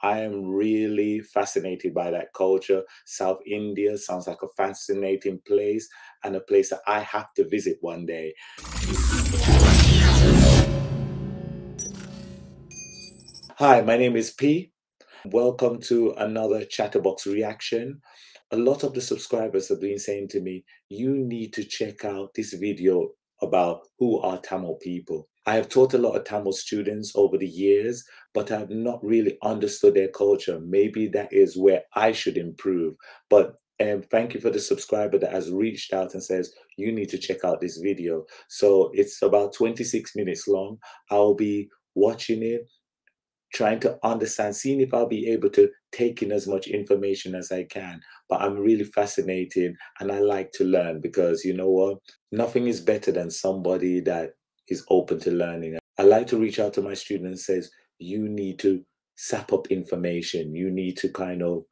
I am really fascinated by that culture. South India sounds like a fascinating place and a place that I have to visit one day. Hi, my name is P. Welcome to another Chatterbox reaction. A lot of the subscribers have been saying to me, you need to check out this video about who are Tamil people. I have taught a lot of Tamil students over the years, but I have not really understood their culture. Maybe that is where I should improve. But thank you for the subscriber that has reached out and says, you need to check out this video. So it's about 26 minutes long. I'll be watching it, trying to understand, seeing if I'll be able to take in as much information as I can. But I'm really fascinated and I like to learn because you know what? Nothing is better than somebody that is open to learning. I like to reach out to my students and says, you need to sap up information. You need to kind of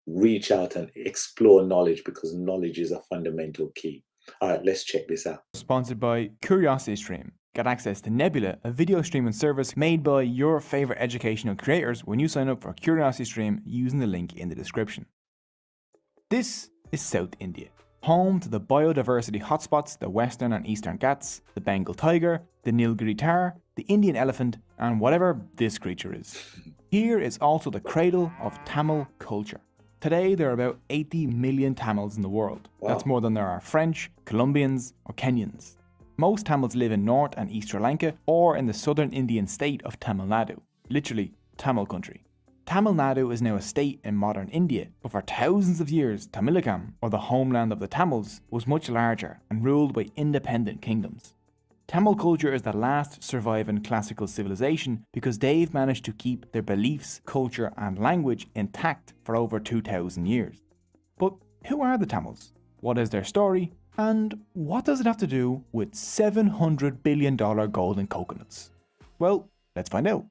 reach out and explore knowledge because knowledge is a fundamental key. All right, let's check this out. Sponsored by Curiosity Stream. Get access to Nebula, a video streaming service made by your favorite educational creators when you sign up for Curiosity Stream using the link in the description. This is South India, home to the biodiversity hotspots, the Western and Eastern Ghats, the Bengal tiger, the Nilgiri tar, the Indian elephant, and whatever this creature is. Here is also the cradle of Tamil culture. Today, there are about 80 million Tamils in the world. Wow. That's more than there are French, Colombians, or Kenyans. Most Tamils live in North and East Sri Lanka or in the southern Indian state of Tamil Nadu, literally Tamil country. Tamil Nadu is now a state in modern India, but for thousands of years, Tamilakam, or the homeland of the Tamils, was much larger and ruled by independent kingdoms. Tamil culture is the last surviving classical civilization because they've managed to keep their beliefs, culture and language intact for over 2,000 years. But who are the Tamils? What is their story? And what does it have to do with $700 billion golden coconuts? Well, let's find out.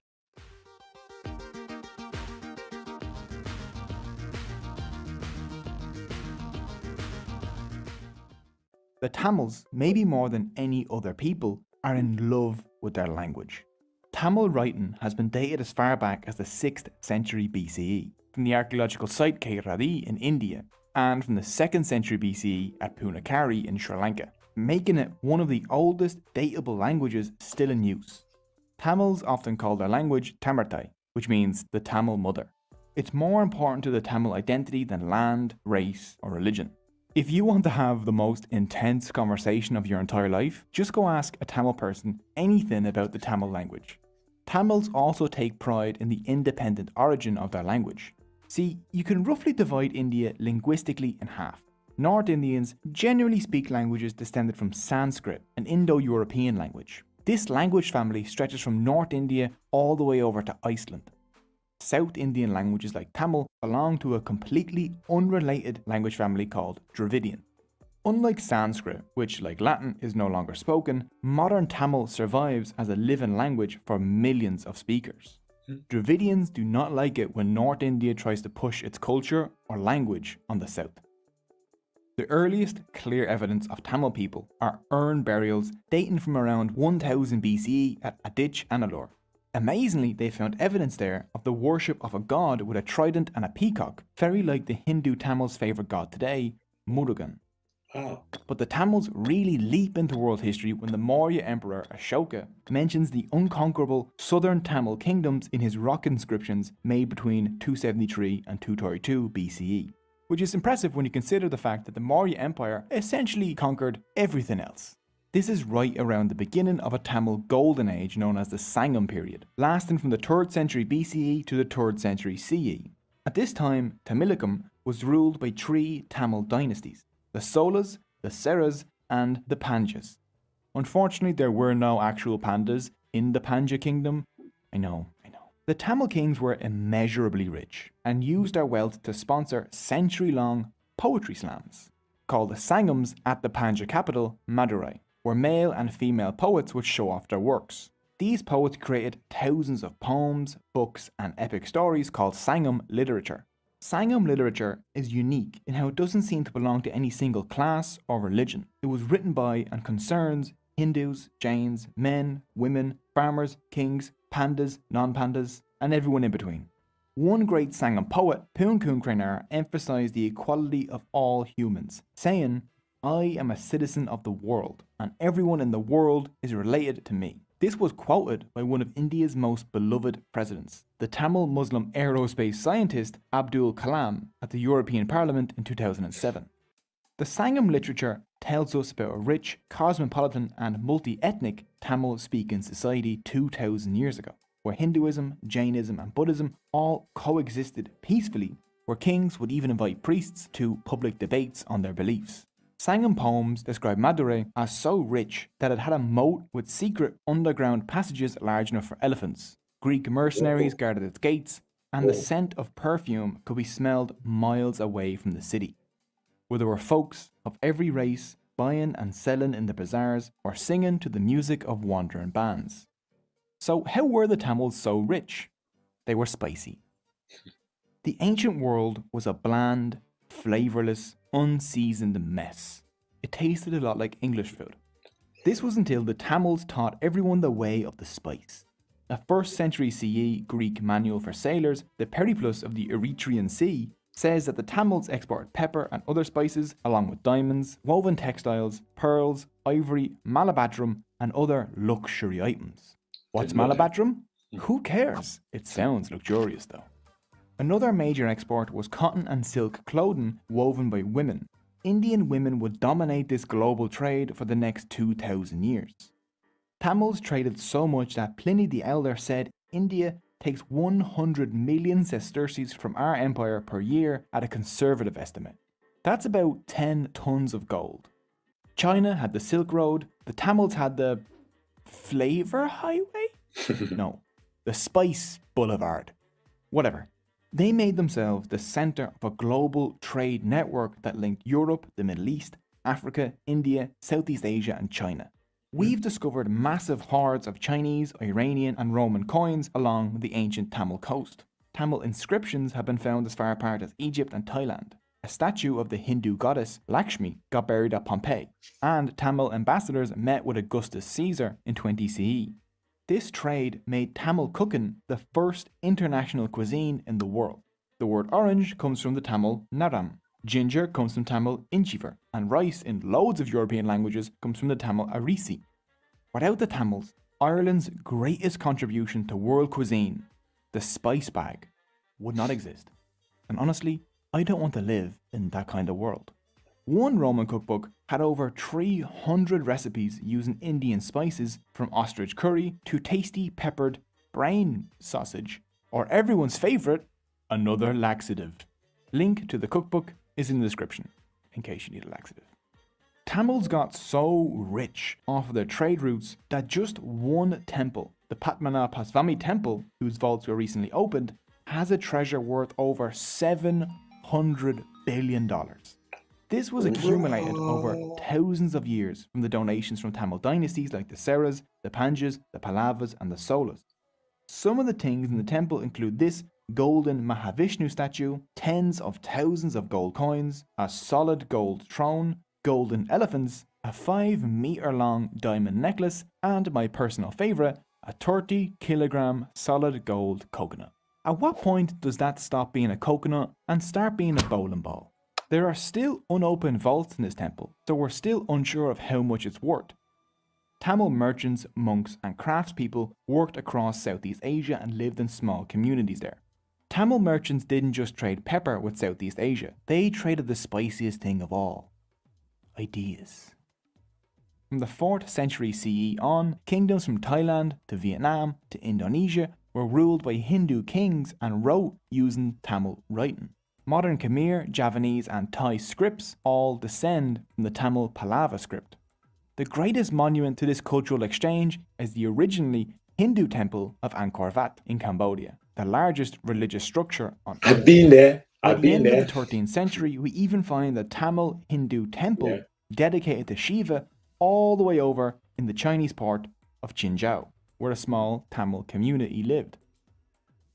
The Tamils, maybe more than any other people, are in love with their language. Tamil writing has been dated as far back as the 6th century BCE, from the archaeological site Kairadi in India, and from the 2nd century BCE at Punakari in Sri Lanka, making it one of the oldest datable languages still in use. Tamils often call their language Tamartai, which means the Tamil mother. It's more important to the Tamil identity than land, race, or religion. If you want to have the most intense conversation of your entire life, just go ask a Tamil person anything about the Tamil language. Tamils also take pride in the independent origin of their language. See, you can roughly divide India linguistically in half. North Indians generally speak languages descended from Sanskrit, an Indo-European language. This language family stretches from North India all the way over to Iceland. South Indian languages like Tamil belong to a completely unrelated language family called Dravidian. Unlike Sanskrit, which like Latin is no longer spoken, modern Tamil survives as a living language for millions of speakers. Dravidians do not like it when North India tries to push its culture or language on the south. The earliest clear evidence of Tamil people are urn burials dating from around 1000 BCE at Adich and Alor. Amazingly, they found evidence there of the worship of a god with a trident and a peacock, very like the Hindu Tamils' favourite god today, Murugan. Wow. But the Tamils really leap into world history when the Maurya Emperor Ashoka mentions the unconquerable southern Tamil kingdoms in his rock inscriptions made between 273 and 232 BCE. Which is impressive when you consider the fact that the Maurya Empire essentially conquered everything else. This is right around the beginning of a Tamil golden age known as the Sangam period, lasting from the 3rd century BCE to the 3rd century CE. At this time, Tamilakam was ruled by 3 Tamil dynasties: the Solas, the Seras, and the Pandyas. Unfortunately, there were no actual pandas in the Pandya kingdom. I know. The Tamil kings were immeasurably rich and used their wealth to sponsor century-long poetry slams, called the Sangams at the Pandya capital, Madurai, where male and female poets would show off their works. These poets created thousands of poems, books, and epic stories called Sangam Literature. Sangam literature is unique in how it doesn't seem to belong to any single class or religion. It was written by and concerns Hindus, Jains, men, women, farmers, kings, pandas, non-pandas, and everyone in between. One great Sangam poet, Poonkunkrenar, emphasized the equality of all humans, saying, "I am a citizen of the world, and everyone in the world is related to me." This was quoted by one of India's most beloved presidents, the Tamil Muslim aerospace scientist Abdul Kalam, at the European Parliament in 2007. The Sangam literature tells us about a rich, cosmopolitan and multi-ethnic Tamil-speaking society 2,000 years ago, where Hinduism, Jainism and Buddhism all coexisted peacefully, where kings would even invite priests to public debates on their beliefs. Sangam poems describe Madurai as so rich that it had a moat with secret underground passages large enough for elephants. Greek mercenaries guarded its gates, and the scent of perfume could be smelled miles away from the city, where there were folks of every race buying and selling in the bazaars or singing to the music of wandering bands. So how were the Tamils so rich? They were spicy. The ancient world was a bland, flavourless, unseasoned mess. It tasted a lot like English food. This was until the Tamils taught everyone the way of the spice. A 1st century CE Greek manual for sailors, the Periplus of the Erythraean Sea, says that the Tamils exported pepper and other spices along with diamonds, woven textiles, pearls, ivory, malabadrum and other luxury items. What's malabadrum? Who cares? It sounds luxurious though. Another major export was cotton and silk clothing woven by women. Indian women would dominate this global trade for the next 2,000 years. Tamils traded so much that Pliny the Elder said India takes 100 million sesterces from our empire per year at a conservative estimate. That's about 10 tons of gold. China had the Silk Road, the Tamils had the Flavor Highway? No, the Spice Boulevard. Whatever. They made themselves the centre of a global trade network that linked Europe, the Middle East, Africa, India, Southeast Asia and China. We've discovered massive hoards of Chinese, Iranian and Roman coins along the ancient Tamil coast. Tamil inscriptions have been found as far apart as Egypt and Thailand. A statue of the Hindu goddess Lakshmi got buried at Pompeii, and Tamil ambassadors met with Augustus Caesar in 20 CE. This trade made Tamil cooking the first international cuisine in the world. The word orange comes from the Tamil naram, ginger comes from Tamil inchivar, and rice in loads of European languages comes from the Tamil arisi. Without the Tamils, Ireland's greatest contribution to world cuisine, the spice bag, would not exist. And honestly, I don't want to live in that kind of world. One Roman cookbook had over 300 recipes using Indian spices, from ostrich curry to tasty peppered brain sausage, or everyone's favourite, another laxative. Link to the cookbook is in the description, in case you need a laxative. Tamils got so rich off of their trade routes that just one temple, the Padmanabhaswamy temple, whose vaults were recently opened, has a treasure worth over $700 billion. This was accumulated over thousands of years from the donations from Tamil dynasties like the Seras, the Pandyas, the Pallavas and the Solas. Some of the things in the temple include this golden Mahavishnu statue, tens of thousands of gold coins, a solid gold throne, golden elephants, a 5-meter long diamond necklace, and my personal favourite, a 30-kilogram solid gold coconut. At what point does that stop being a coconut and start being a bowling ball? There are still unopened vaults in this temple, so we're still unsure of how much it's worth. Tamil merchants, monks and craftspeople worked across Southeast Asia and lived in small communities there. Tamil merchants didn't just trade pepper with Southeast Asia, they traded the spiciest thing of all: ideas. From the 4th century CE on, kingdoms from Thailand to Vietnam to Indonesia were ruled by Hindu kings and wrote using Tamil writing. Modern Khmer, Javanese and Thai scripts all descend from the Tamil Pallava script. The greatest monument to this cultural exchange is the originally Hindu temple of Angkor Wat in Cambodia, the largest religious structure on Earth. I've been there. By the end of the 13th century, we even find the Tamil Hindu temple dedicated to Shiva all the way over in the Chinese port of Qinzhou, where a small Tamil community lived.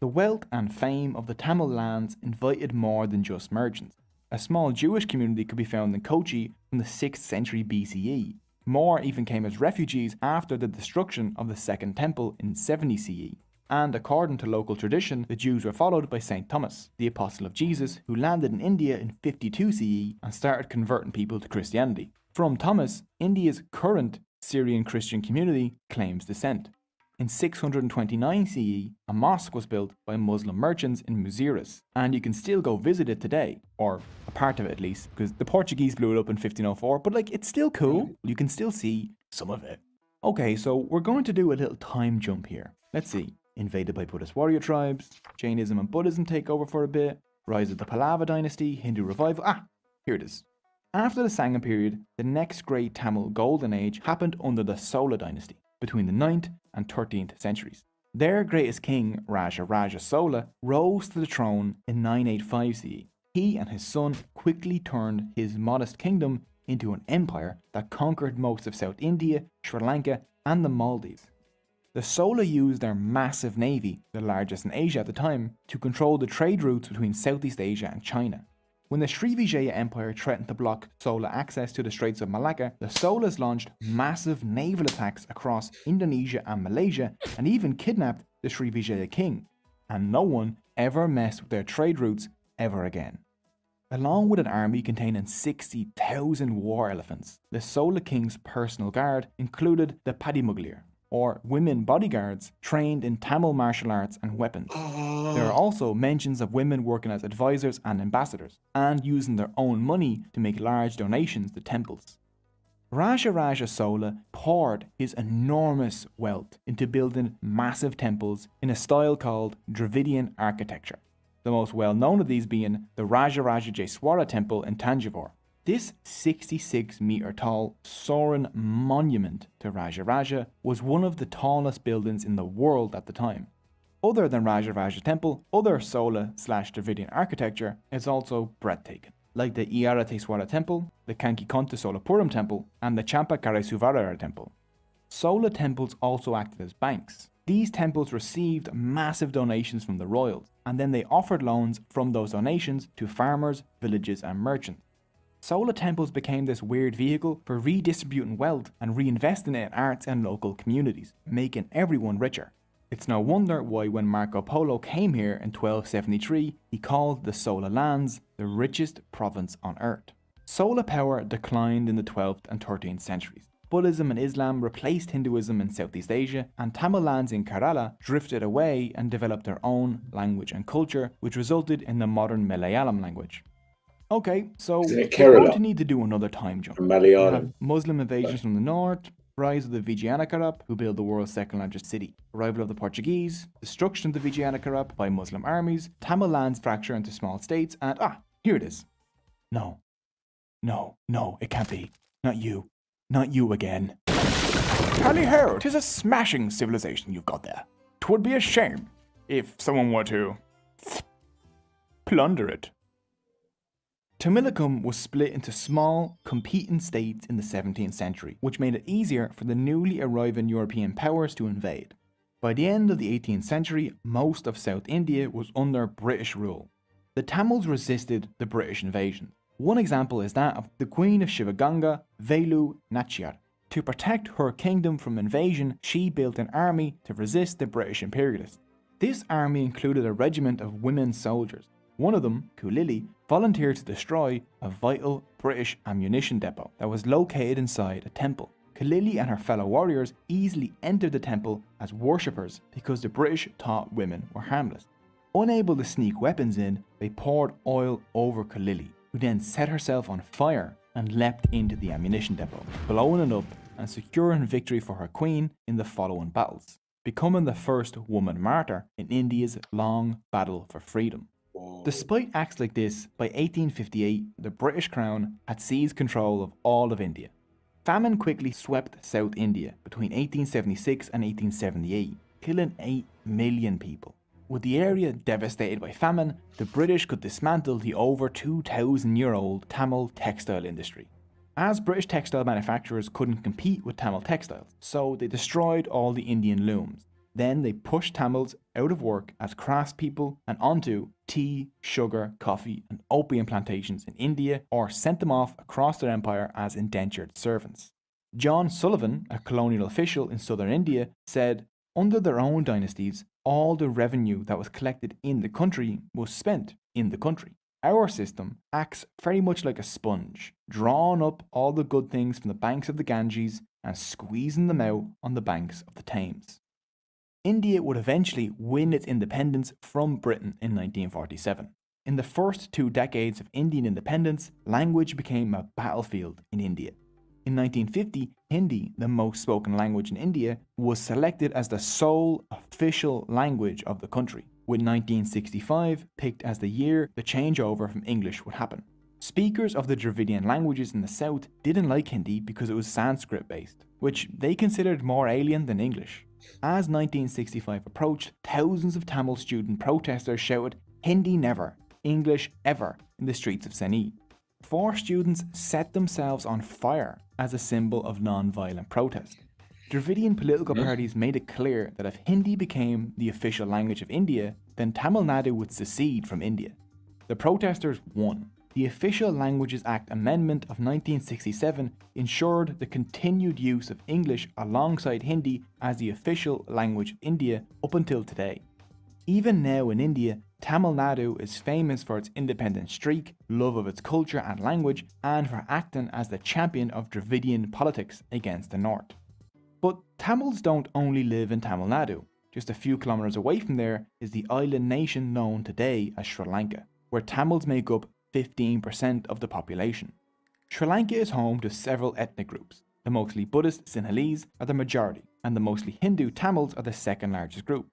The wealth and fame of the Tamil lands invited more than just merchants. A small Jewish community could be found in Kochi from the 6th century BCE. More even came as refugees after the destruction of the Second Temple in 70 CE. and according to local tradition, the Jews were followed by St. Thomas, the apostle of Jesus, who landed in India in 52 CE and started converting people to Christianity. From Thomas, India's current Syrian Christian community claims descent. In 629 CE, a mosque was built by Muslim merchants in Muziris, and you can still go visit it today, or a part of it at least, because the Portuguese blew it up in 1504, but it's still cool. You can still see some of it. Okay, so we're going to do a little time jump here. Let's see. Invaded by Buddhist warrior tribes, Jainism and Buddhism take over for a bit, rise of the Pallava dynasty, Hindu revival. Here it is. After the Sangam period, the next great Tamil golden age happened under the Sola dynasty, between the 9th and 13th centuries. Their greatest king, Raja Sola, rose to the throne in 985 CE. He and his son quickly turned his modest kingdom into an empire that conquered most of South India, Sri Lanka, and the Maldives. The Sola used their massive navy, the largest in Asia at the time, to control the trade routes between Southeast Asia and China. When the Srivijaya Empire threatened to block Sola access to the Straits of Malacca, the Solas launched massive naval attacks across Indonesia and Malaysia and even kidnapped the Srivijaya king. And no one ever messed with their trade routes ever again. Along with an army containing 60,000 war elephants, the Sola king's personal guard included the Padimuglir, or women bodyguards trained in Tamil martial arts and weapons. There are also mentions of women working as advisors and ambassadors, and using their own money to make large donations to temples. Raja Sola poured his enormous wealth into building massive temples in a style called Dravidian architecture, the most well known of these being the Raja Jaiswara temple in Tanjavur. This 66-meter tall soaring monument to Raja was one of the tallest buildings in the world at the time. Other than Raja temple, other Sola/Dravidian architecture is also breathtaking, like the Iyarateswara temple, the Kankikonta Solapuram temple, and the Champakaresuvara temple. Sola temples also acted as banks. These temples received massive donations from the royals, and then they offered loans from those donations to farmers, villages, and merchants. Sola temples became this weird vehicle for redistributing wealth and reinvesting it in arts and local communities, making everyone richer. It's no wonder why when Marco Polo came here in 1273, he called the Sola lands the richest province on earth. Sola power declined in the 12th and 13th centuries. Buddhism and Islam replaced Hinduism in Southeast Asia, and Tamil lands in Kerala drifted away and developed their own language and culture, which resulted in the modern Malayalam language. Okay, so we're going to need to do another time jump. We have Muslim invasions from the north, rise of the Vijayanagara, who built the world's second largest city, arrival of the Portuguese, destruction of the Vijayanagara by Muslim armies, Tamil lands fracture into small states, and here it is. No, it can't be. Not you again. Tally ho, 'tis a smashing civilization you've got there. 'Twould be a shame if someone were to plunder it. Tamilakam was split into small, competing states in the 17th century, which made it easier for the newly arriving European powers to invade. By the end of the 18th century, most of South India was under British rule. The Tamils resisted the British invasion. One example is that of the Queen of Shivaganga, Velu Nachiyar. To protect her kingdom from invasion, she built an army to resist the British imperialists. This army included a regiment of women soldiers. One of them, Kulili, volunteered to destroy a vital British ammunition depot that was located inside a temple. Kulili and her fellow warriors easily entered the temple as worshippers because the British thought women were harmless. Unable to sneak weapons in, they poured oil over Kulili, who then set herself on fire and leapt into the ammunition depot, blowing it up and securing victory for her queen in the following battles, becoming the first woman martyr in India's long battle for freedom. Despite acts like this, by 1858, the British Crown had seized control of all of India. Famine quickly swept South India between 1876 and 1878, killing 8 million people. With the area devastated by famine, the British could dismantle the over 2,000-year-old Tamil textile industry. As British textile manufacturers couldn't compete with Tamil textiles, so they destroyed all the Indian looms. Then they pushed Tamils out of work as craftspeople and onto tea, sugar, coffee and opium plantations in India, or sent them off across their empire as indentured servants. John Sullivan, a colonial official in southern India, said, Under their own dynasties, all the revenue that was collected in the country was spent in the country. Our system acts very much like a sponge, drawing up all the good things from the banks of the Ganges and squeezing them out on the banks of the Thames. India would eventually win its independence from Britain in 1947. In the first 2 decades of Indian independence, language became a battlefield in India. In 1950, Hindi, the most spoken language in India, was selected as the sole official language of the country, with 1965 picked as the year the changeover from English would happen. Speakers of the Dravidian languages in the south didn't like Hindi because it was Sanskrit based, which they considered more alien than English. As 1965 approached, thousands of Tamil student protesters shouted, "Hindi never, English ever," in the streets of Chennai. 4 students set themselves on fire as a symbol of non-violent protest. Dravidian political parties made it clear that if Hindi became the official language of India, then Tamil Nadu would secede from India. The protesters won. The Official Languages Act Amendment of 1967 ensured the continued use of English alongside Hindi as the official language of India up until today. Even now in India, Tamil Nadu is famous for its independent streak, love of its culture and language, and for acting as the champion of Dravidian politics against the north. But Tamils don't only live in Tamil Nadu. Just a few kilometers away from there is the island nation known today as Sri Lanka, where Tamils make up 15% of the population. Sri Lanka is home to several ethnic groups. The mostly Buddhist Sinhalese are the majority, and the mostly Hindu Tamils are the second largest group.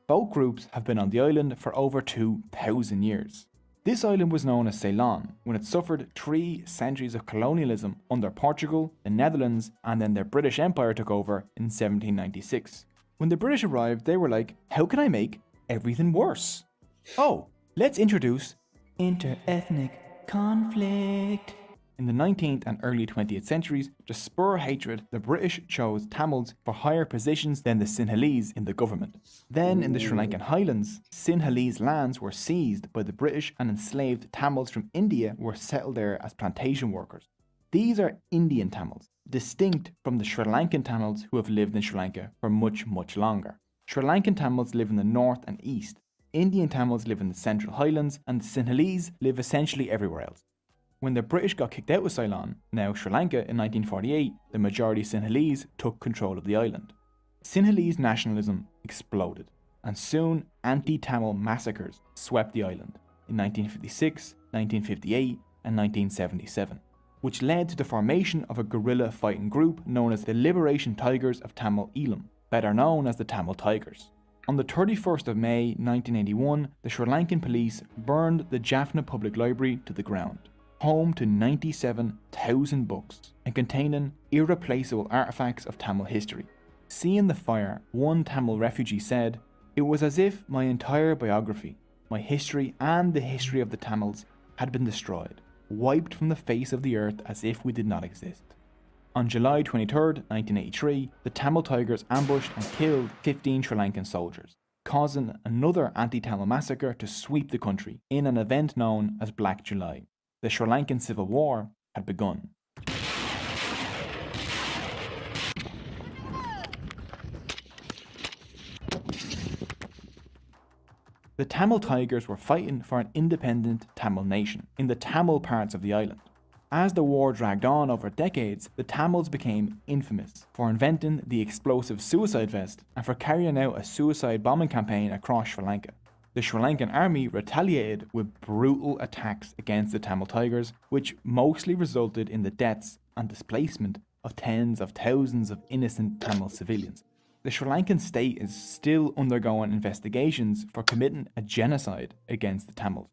Both groups have been on the island for over 2,000 years. This island was known as Ceylon when it suffered 3 centuries of colonialism under Portugal, the Netherlands, and then their British Empire took over in 1796. When the British arrived, they were like, how can I make everything worse? Oh, let's introduce inter-ethnic conflict. In the 19th and early 20th centuries, to spur hatred, the British chose Tamils for higher positions than the Sinhalese in the government. Then, in the Sri Lankan highlands, Sinhalese lands were seized by the British and enslaved Tamils from India were settled there as plantation workers. These are Indian Tamils, distinct from the Sri Lankan Tamils who have lived in Sri Lanka for much, much longer. Sri Lankan Tamils live in the north and east. Indian Tamils live in the central highlands, and the Sinhalese live essentially everywhere else. When the British got kicked out of Ceylon, now Sri Lanka, in 1948, the majority Sinhalese took control of the island. Sinhalese nationalism exploded, and soon anti-Tamil massacres swept the island in 1956, 1958, and 1977, which led to the formation of a guerrilla fighting group known as the Liberation Tigers of Tamil Eelam, better known as the Tamil Tigers. On the 31st of May 1981, the Sri Lankan police burned the Jaffna Public Library to the ground, home to 97,000 books and containing irreplaceable artifacts of Tamil history. Seeing the fire, one Tamil refugee said, "It was as if my entire biography, my history and the history of the Tamils had been destroyed, wiped from the face of the earth as if we did not exist." On July 23, 1983, the Tamil Tigers ambushed and killed 15 Sri Lankan soldiers, causing another anti-Tamil massacre to sweep the country in an event known as Black July. The Sri Lankan Civil War had begun. The Tamil Tigers were fighting for an independent Tamil nation in the Tamil parts of the island. As the war dragged on over decades, the Tamils became infamous for inventing the explosive suicide vest and for carrying out a suicide bombing campaign across Sri Lanka. The Sri Lankan army retaliated with brutal attacks against the Tamil Tigers, which mostly resulted in the deaths and displacement of tens of thousands of innocent Tamil civilians. The Sri Lankan state is still undergoing investigations for committing a genocide against the Tamils.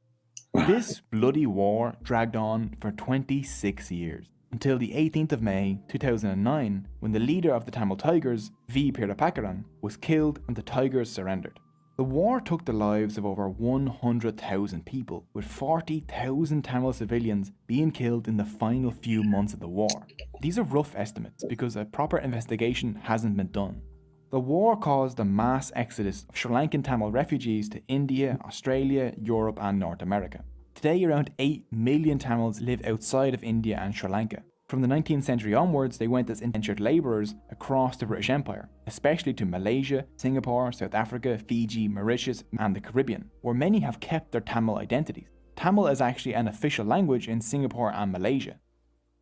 This bloody war dragged on for 26 years, until the 18th of May 2009, when the leader of the Tamil Tigers, V. Pirapakaran, was killed and the Tigers surrendered. The war took the lives of over 100,000 people, with 40,000 Tamil civilians being killed in the final few months of the war. These are rough estimates because a proper investigation hasn't been done. The war caused a mass exodus of Sri Lankan Tamil refugees to India, Australia, Europe and North America. Today around 8 million Tamils live outside of India and Sri Lanka. From the 19th century onwards, they went as indentured labourers across the British Empire, especially to Malaysia, Singapore, South Africa, Fiji, Mauritius, and the Caribbean, where many have kept their Tamil identities. Tamil is actually an official language in Singapore and Malaysia.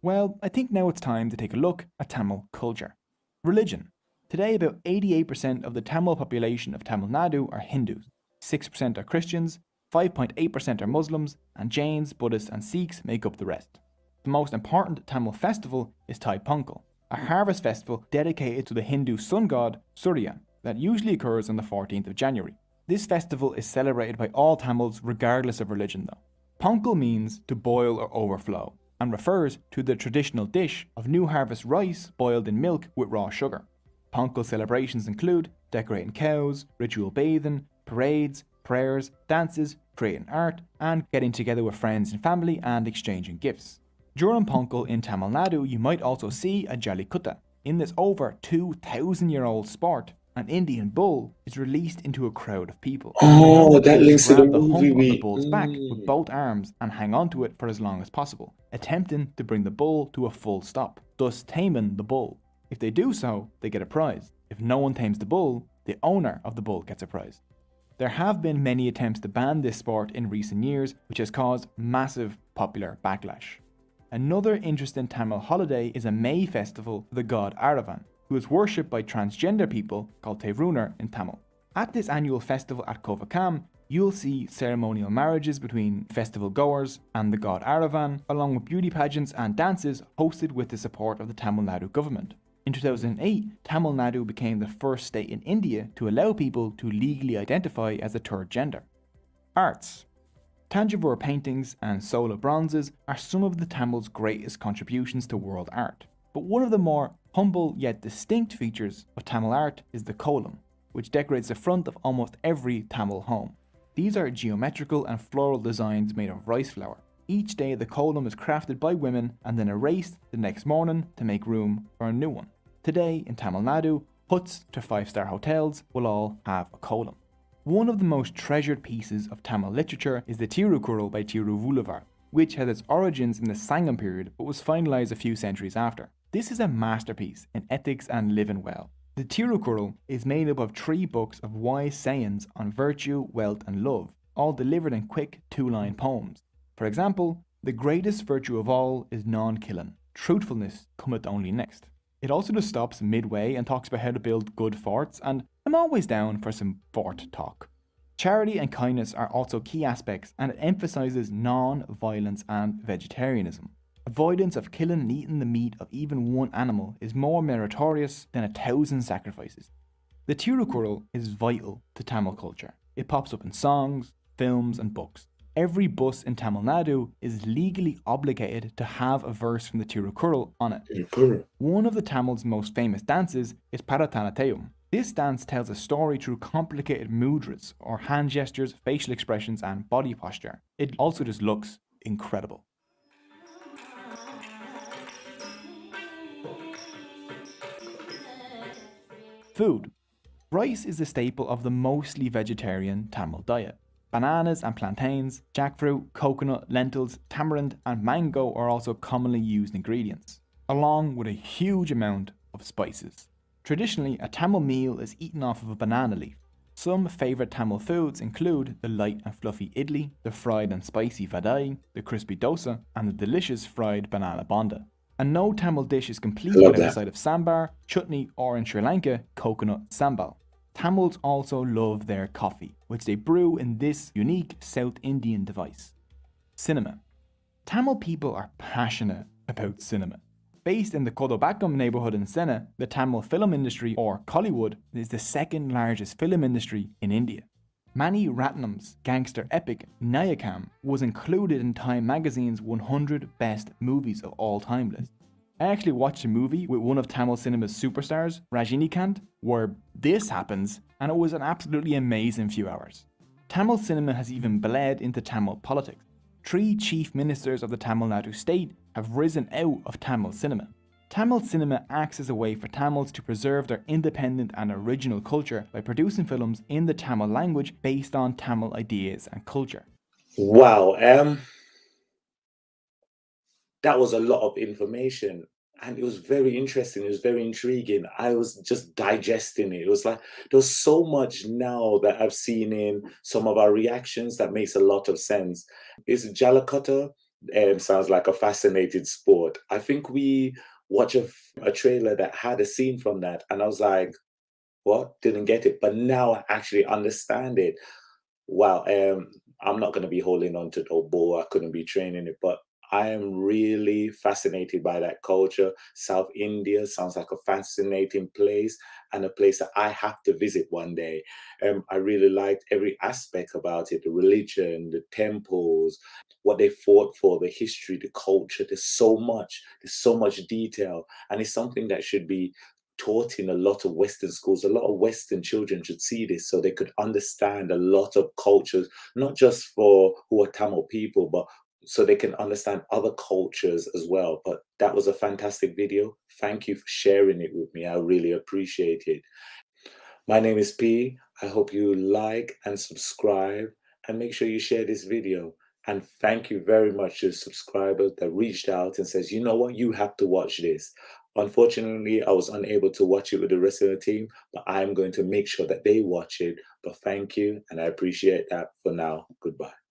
Well, I think now it's time to take a look at Tamil culture. Religion. Today, about 88% of the Tamil population of Tamil Nadu are Hindus, 6% are Christians, 5.8% are Muslims, and Jains, Buddhists, and Sikhs make up the rest. The most important Tamil festival is Thai Pongal, a harvest festival dedicated to the Hindu sun god Surya that usually occurs on the 14th of January. This festival is celebrated by all Tamils regardless of religion though. Pongal means to boil or overflow and refers to the traditional dish of new harvest rice boiled in milk with raw sugar. Pongal celebrations include decorating cows, ritual bathing, parades, prayers, dances, creating art, and getting together with friends and family and exchanging gifts. During Pongal in Tamil Nadu, you might also see a Jallikutta. In this over 2,000-year-old sport, an Indian bull is released into a crowd of people. Oh, that links to the grab the hump movie. of the bull's back with both arms and hang onto it for as long as possible, attempting to bring the bull to a full stop, thus taming the bull. If they do so, they get a prize. If no one tames the bull, the owner of the bull gets a prize. There have been many attempts to ban this sport in recent years, which has caused massive popular backlash. Another interesting Tamil holiday is a May festival for the god Arya, who is worshipped by transgender people called Terunar in Tamil. At this annual festival at Kovakam, you'll see ceremonial marriages between festival goers and the god Arya, along with beauty pageants and dances hosted with the support of the Tamil Nadu government. In 2008, Tamil Nadu became the first state in India to allow people to legally identify as a third gender. Arts. Tanjavur paintings and Sola bronzes are some of the Tamils' greatest contributions to world art. But one of the more humble yet distinct features of Tamil art is the kolam, which decorates the front of almost every Tamil home. These are geometrical and floral designs made of rice flour. Each day the kolam is crafted by women and then erased the next morning to make room for a new one. Today in Tamil Nadu, huts to 5-star hotels will all have a kolam. One of the most treasured pieces of Tamil literature is the Tirukkural by Tiruvulluvar, which has its origins in the Sangam period but was finalised a few centuries after. This is a masterpiece in ethics and living well. The Tirukkural is made up of 3 books of wise sayings on virtue, wealth and love, all delivered in quick 2-line poems. For example, the greatest virtue of all is non-killing. Truthfulness cometh only next. It also just stops midway and talks about how to build good forts, and I'm always down for some fort talk. Charity and kindness are also key aspects, and it emphasises non-violence and vegetarianism. Avoidance of killing and eating the meat of even one animal is more meritorious than 1,000 sacrifices. The Tirukkural is vital to Tamil culture. It pops up in songs, films and books. Every bus in Tamil Nadu is legally obligated to have a verse from the Tirukkural on it. One of the Tamils' most famous dances is Bharatanatyam. This dance tells a story through complicated mudras or hand gestures, facial expressions and body posture. It also just looks incredible. Food. Rice is the staple of the mostly vegetarian Tamil diet. Bananas and plantains, jackfruit, coconut, lentils, tamarind and mango are also commonly used ingredients, along with a huge amount of spices. Traditionally, a Tamil meal is eaten off of a banana leaf. Some favourite Tamil foods include the light and fluffy idli, the fried and spicy vadai, the crispy dosa, and the delicious fried banana bonda. And no Tamil dish is complete without a side of sambar, chutney, or in Sri Lanka, coconut sambal. Tamils also love their coffee, which they brew in this unique South Indian device. Cinema. Tamil people are passionate about cinema. Based in the Kodobakam neighbourhood in Sena, the Tamil film industry, or Kollywood, is the second largest film industry in India. Mani Ratnam's gangster epic Nayakam was included in Time magazine's 100 best movies of all time list. I actually watched a movie with one of Tamil cinema's superstars, Rajinikanth, where this happens, and it was an absolutely amazing few hours. Tamil cinema has even bled into Tamil politics. 3 chief ministers of the Tamil Nadu state have risen out of Tamil cinema. Tamil cinema acts as a way for Tamils to preserve their independent and original culture by producing films in the Tamil language based on Tamil ideas and culture. Wow, that was a lot of information. And it was very interesting. It was very intriguing. I was just digesting it. It was like there's so much now that I've seen in some of our reactions that makes a lot of sense. Is Jalakota sounds like a fascinating sport. I think we watched a trailer that had a scene from that, and I was like, what? Didn't get it. But now I actually understand it. Wow, I'm not going to be holding on to no ball. I couldn't be training it, but I am really fascinated by that culture. South India sounds like a fascinating place and a place that I have to visit one day. I really liked every aspect about it, the religion, the temples, what they fought for, the history, the culture. There's so much detail. And it's something that should be taught in a lot of Western schools. A lot of Western children should see this so they could understand a lot of cultures, not just for who are Tamil people, but so they can understand other cultures as well. But that was a fantastic video. Thank you for sharing it with me. I really appreciate it. My name is P. I hope you like and subscribe and make sure you share this video. And thank you very much to the subscribers that reached out and says, you know what, you have to watch this. Unfortunately, I was unable to watch it with the rest of the team, but I'm going to make sure that they watch it. But thank you, and I appreciate that. For now, goodbye.